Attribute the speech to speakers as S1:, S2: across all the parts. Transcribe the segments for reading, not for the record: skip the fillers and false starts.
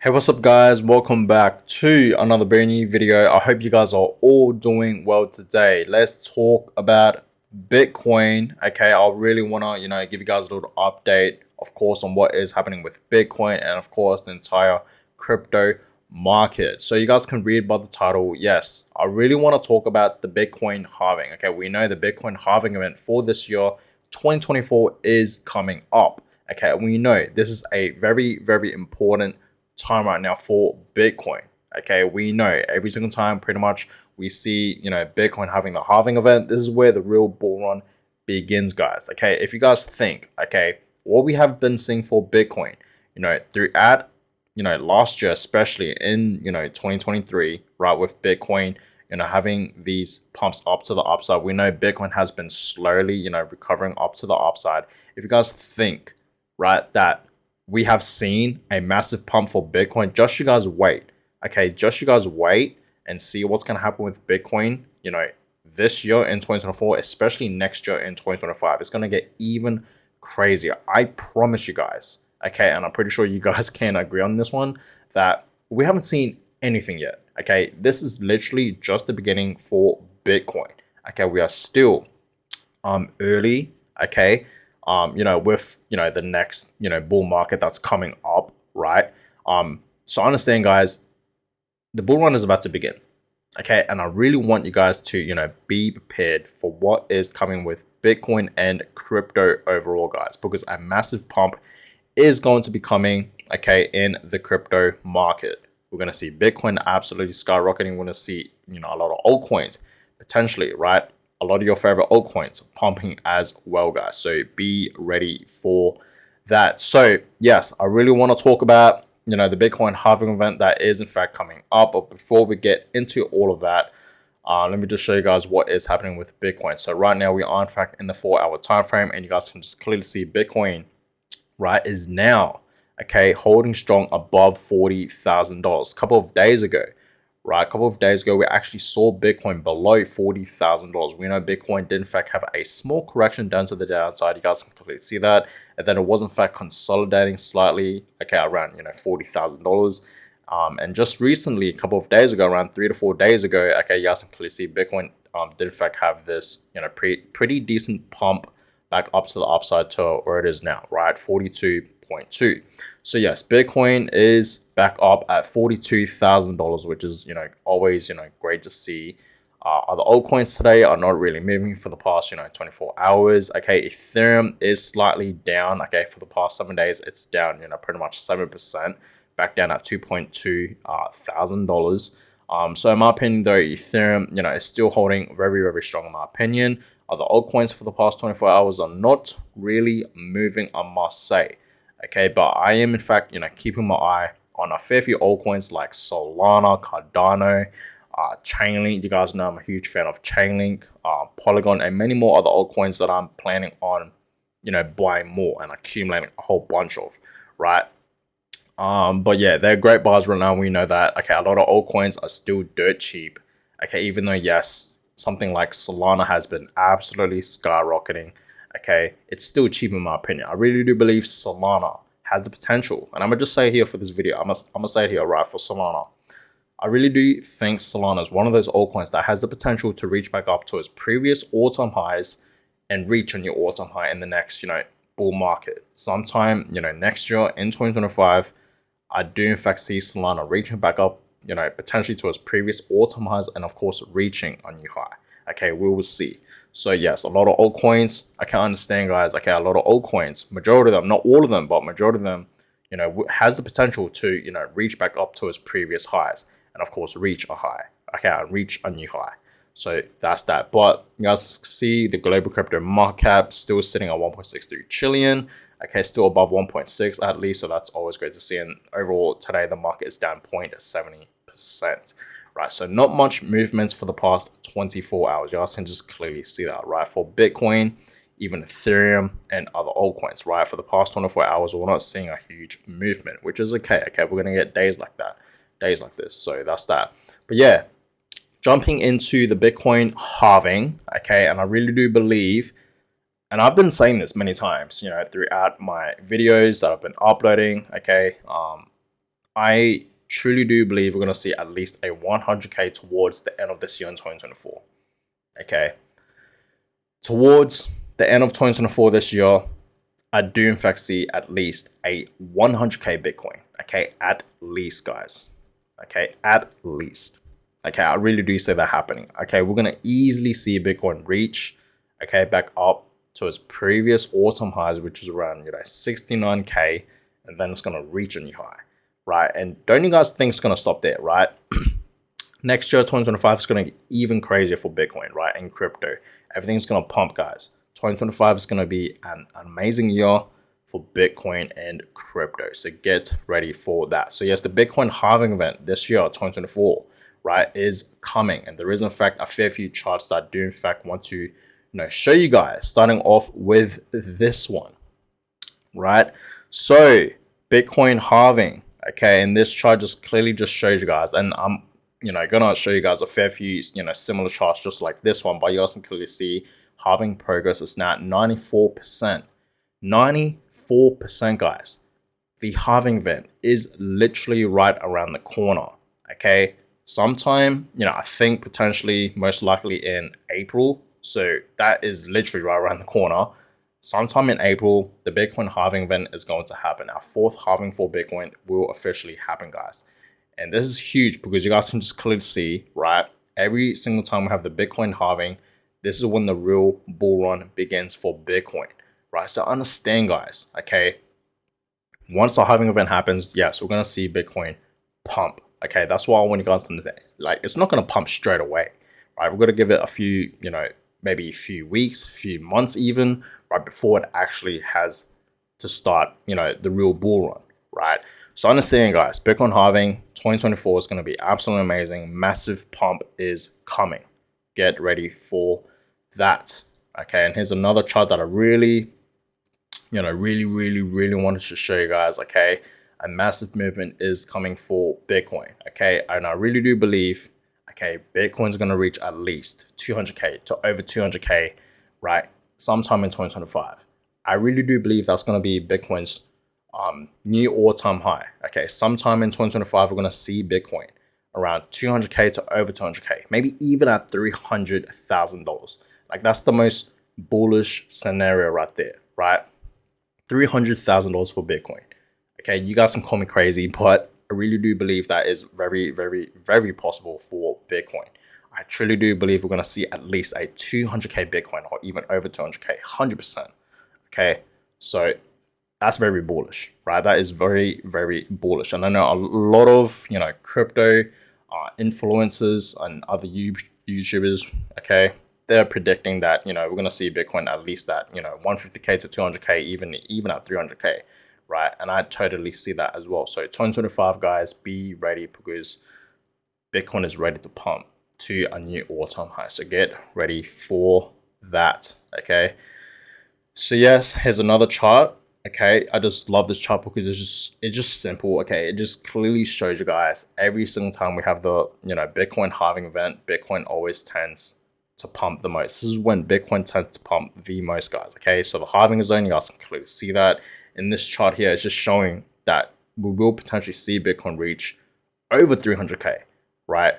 S1: Hey, what's up guys? Welcome back to another brand new video. I hope you guys are all doing well today. Let's talk about Bitcoin. Okay, I really want to, give you guys a little update, of course, on what is happening with Bitcoin and of course the entire crypto market. So you guys can read by the title. Yes, I really want to talk about the Bitcoin halving. Okay, we know the Bitcoin halving event for this year, 2024, is coming up. Okay, we know this is a very important time right now for Bitcoin. Okay, we know every single time pretty much we see, Bitcoin having the halving event, this is where the real bull run begins, guys. Okay, if you guys think, okay, what we have been seeing for Bitcoin, throughout, last year, especially in, 2023, right, with Bitcoin, having these pumps up to the upside, we know Bitcoin has been slowly, recovering up to the upside. If you guys think, right, that we have seen a massive pump for Bitcoin, just you guys wait. Okay, just you guys wait and see what's going to happen with Bitcoin, this year in 2024, especially next year in 2025. It's going to get even crazier. I promise you guys. Okay, and I'm pretty sure you guys can agree on this one that we haven't seen anything yet. Okay, this is literally just the beginning for Bitcoin. Okay, we are still early. Okay, with the next bull market that's coming up, right? So understand, guys, the bull run is about to begin. Okay, and I really want you guys to be prepared for what is coming with Bitcoin and crypto overall, guys, because a massive pump is going to be coming, okay, in the crypto market. We're going to see Bitcoin absolutely skyrocketing. We're going to see a lot of altcoins potentially, right? A lot of your favorite altcoins pumping as well, guys. So be ready for that. So yes, I really want to talk about the Bitcoin halving event that is in fact coming up. But before we get into all of that, let me just show you guys what is happening with Bitcoin. So right now we are in fact in the 4-hour time frame, and you guys can just clearly see Bitcoin, right, is now, okay, holding strong above $40,000. A couple of days ago, right, we actually saw Bitcoin below $40,000. We know Bitcoin did in fact have a small correction down to the downside. You guys can clearly see that, and then it was in fact consolidating slightly, okay, around $40,000. And just recently, a couple of days ago, around 3 to 4 days ago, okay, you guys can clearly see Bitcoin did in fact have this pretty decent pump back up to the upside to where it is now, right? 42.2. So yes, Bitcoin is back up at $42,000, which is always great to see. Other altcoins today are not really moving for the past 24 hours. Okay, Ethereum is slightly down. Okay, for the past 7 days, it's down pretty much 7%, back down at $2.2 thousand dollars. So in my opinion, though, Ethereum is still holding very strong in my opinion. Other altcoins for the past 24 hours are not really moving, I must say. Okay, but I am in fact, keeping my eye on a fair few altcoins like Solana, Cardano, Chainlink. You guys know I'm a huge fan of Chainlink, Polygon, and many more other altcoins that I'm planning on, buying more and accumulating a whole bunch of, right? But yeah, they're great buys right now. We know that. Okay, a lot of altcoins are still dirt cheap. Okay, even though yes, something like Solana has been absolutely skyrocketing. Okay, it's still cheap in my opinion. I really do believe Solana has the potential, and I'm gonna just say it here for this video. I'm gonna say it here, right, for Solana. I really do think Solana is one of those altcoins that has the potential to reach back up to its previous all-time highs and reach a new all-time high in the next, bull market. Sometime, next year in 2025, I do in fact see Solana reaching back up, potentially to its previous all-time highs, and of course reaching a new high. Okay, we will see. So yes, a lot of altcoins. I can understand, guys. Okay, a lot of altcoins, majority of them, not all of them, but majority of them, has the potential to, reach back up to its previous highs, and of course reach a high. Okay, reach a new high. So that's that. But you guys see the global crypto market cap still sitting at 1.63 trillion. Okay, still above 1.6 at least, so that's always great to see. And overall, today the market is down 0.70%, right? So not much movements for the past 24 hours. You guys can just clearly see that, right? For Bitcoin, even Ethereum, and other altcoins, right? For the past 24 hours, we're not seeing a huge movement, which is okay. Okay, we're gonna get days like that, days like this. So that's that. But yeah, jumping into the Bitcoin halving, okay, and I really do believe, and I've been saying this many times, throughout my videos that I've been uploading, okay, I truly do believe we're going to see at least a 100k towards the end of this year in 2024. Okay, towards the end of 2024 this year, I do in fact see at least a 100k Bitcoin. Okay, at least, guys. Okay, at least. Okay, I really do see that happening. Okay, we're gonna easily see Bitcoin reach, okay, back up to its previous all-time highs, which is around 69k, and then it's gonna reach a new high, right? And don't you guys think it's gonna stop there, right? Next year, 2025 is going to get even crazier for Bitcoin, right? And crypto. Everything's going to pump, guys. 2025 is going to be an amazing year for Bitcoin and crypto. So get ready for that. So yes, the Bitcoin halving event this year, 2024, right, is coming. And there is, in fact, a fair few charts that I do, in fact, want to show you guys, starting off with this one, right? So Bitcoin halving, okay, and this chart just clearly just shows you guys, and I'm gonna show you guys a fair few similar charts just like this one, but you guys can clearly see halving progress is now at 94%. 94%, guys. The halving event is literally right around the corner. Okay, sometime I think potentially most likely in April, so that is literally right around the corner. Sometime in April, the Bitcoin halving event is going to happen. Our fourth halving for Bitcoin will officially happen, guys. And this is huge because you guys can just clearly see, right? Every single time we have the Bitcoin halving, this is when the real bull run begins for Bitcoin, right? So understand, guys, okay? Once the halving event happens, yes, we're going to see Bitcoin pump, okay? That's why I want you guys to understand. Like, it's not going to pump straight away, right? We're going to give it a few, maybe a few weeks, few months even, right, before it actually has to start, the real bull run, right? So understand, guys, Bitcoin halving 2024 is going to be absolutely amazing. Massive pump is coming. Get ready for that. Okay, and here's another chart that I really, really wanted to show you guys. Okay, a massive movement is coming for Bitcoin. Okay, and I really do believe, okay, Bitcoin's going to reach at least 200k to over 200k, right, sometime in 2025. I really do believe that's going to be Bitcoin's new all-time high. Okay, sometime in 2025, we're going to see Bitcoin around 200k to over 200k, maybe even at $300,000. Like, that's the most bullish scenario right there, right? $300,000 for Bitcoin. Okay, you guys can call me crazy, but I really do believe that is very, very, very possible for Bitcoin. I truly do believe we're going to see at least a 200k Bitcoin or even over 200k, 100%. Okay, so that's very bullish, right? That is very, very bullish. And I know a lot of, crypto influencers and other YouTubers, okay, they're predicting that, we're going to see Bitcoin at least at, 150k to 200k, even at 300k, right? And I totally see that as well. So 2025, guys, be ready because Bitcoin is ready to pump to a new all-time high. So get ready for that, okay? So yes, here's another chart. Okay, I just love this chart because it's just simple. Okay, it just clearly shows you guys every single time we have the Bitcoin halving event, Bitcoin always tends to pump the most. This is when Bitcoin tends to pump the most, guys. Okay, so the halving zone, you guys can clearly see that in this chart here. It's just showing that we will potentially see Bitcoin reach over 300k, right?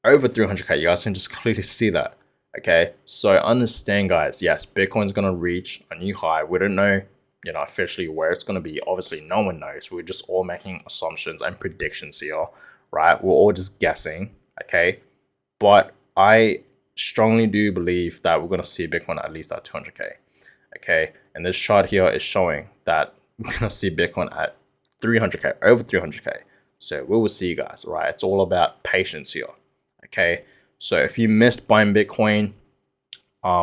S1: Over 300k. You guys can just clearly see that. Okay, so understand, guys. Yes, Bitcoin's gonna reach a new high. We don't know officially where it's going to be. Obviously, no one knows. We're just all making assumptions and predictions here, right? We're all just guessing, okay? But I strongly do believe that we're going to see Bitcoin at least at 200k, okay? And this chart here is showing that we're going to see Bitcoin at 300k, over 300k. So we will see, guys, right? It's all about patience here, okay? So if you missed buying Bitcoin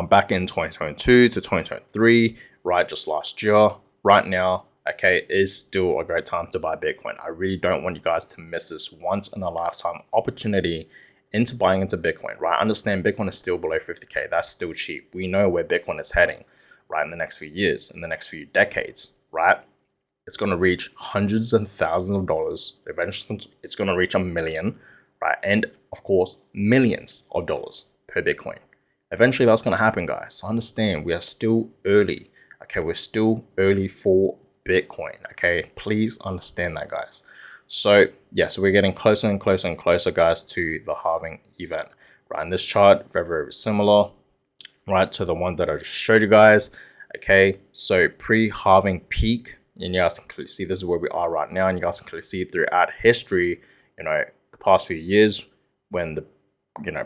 S1: back in 2022 to 2023, right, just last year, right now, okay, is still a great time to buy Bitcoin. I really don't want you guys to miss this once in a lifetime opportunity into buying into Bitcoin, right? Understand Bitcoin is still below 50k. That's still cheap. We know where Bitcoin is heading, right, in the next few years, in the next few decades, right? It's going to reach hundreds and thousands of dollars. Eventually, it's going to reach 1 million, right? And of course, millions of dollars per Bitcoin. Eventually, that's going to happen, guys. So understand, we are still early. Okay, we're still early for Bitcoin. Okay, please understand that, guys. So yeah, so we're getting closer and closer and closer, guys, to the halving event, right? And this chart, very, very similar, right, to the one that I just showed you guys. Okay, so pre-halving peak, and you guys can clearly see this is where we are right now, and you guys can clearly see throughout history, the past few years, when the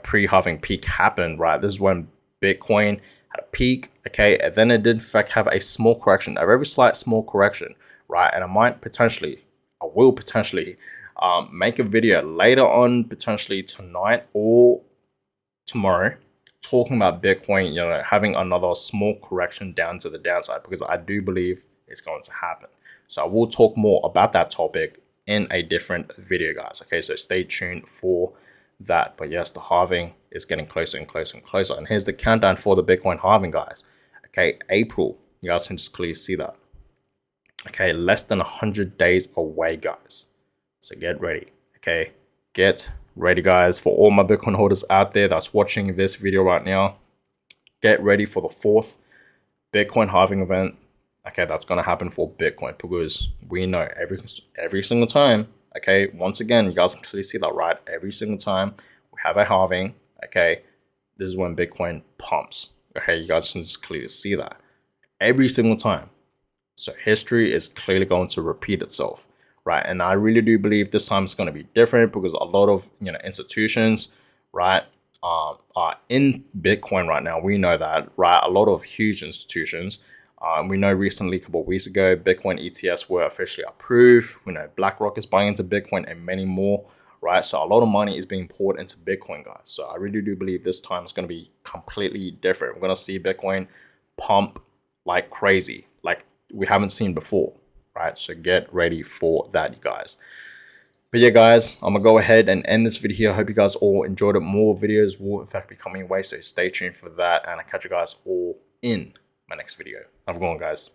S1: pre-halving peak happened, right? This is when Bitcoin had a peak, okay, and then it did in fact have a small correction, a very slight small correction, right? And I will potentially make a video later on, potentially tonight or tomorrow, talking about Bitcoin, having another small correction down to the downside, because I do believe it's going to happen. So I will talk more about that topic in a different video, guys. Okay, so stay tuned for that. But yes, the halving is getting closer and closer and closer. And here's the countdown for the Bitcoin halving, guys. Okay, April. You guys can just clearly see that. Okay, less than 100 days away, guys. So get ready. Okay, get ready, guys. For all my Bitcoin holders out there that's watching this video right now, get ready for the 4th Bitcoin halving event. Okay, that's gonna happen for Bitcoin, because we know every single time. Okay, once again, you guys can clearly see that, right? Every single time we have a halving, okay, this is when Bitcoin pumps. Okay, you guys can just clearly see that every single time. So history is clearly going to repeat itself, right? And I really do believe this time is going to be different, because a lot of institutions, right, are in Bitcoin right now. We know that, right? A lot of huge institutions. We know recently, a couple of weeks ago, Bitcoin ETFs were officially approved. We know BlackRock is buying into Bitcoin and many more, right? So a lot of money is being poured into Bitcoin, guys. So I really do believe this time is going to be completely different. We're going to see Bitcoin pump like crazy, like we haven't seen before, right? So get ready for that, you guys. But yeah, guys, I'm gonna go ahead and end this video here. I hope you guys all enjoyed it. More videos will in fact be coming away, so stay tuned for that, and I'll catch you guys all in my next video. Have a good one, guys.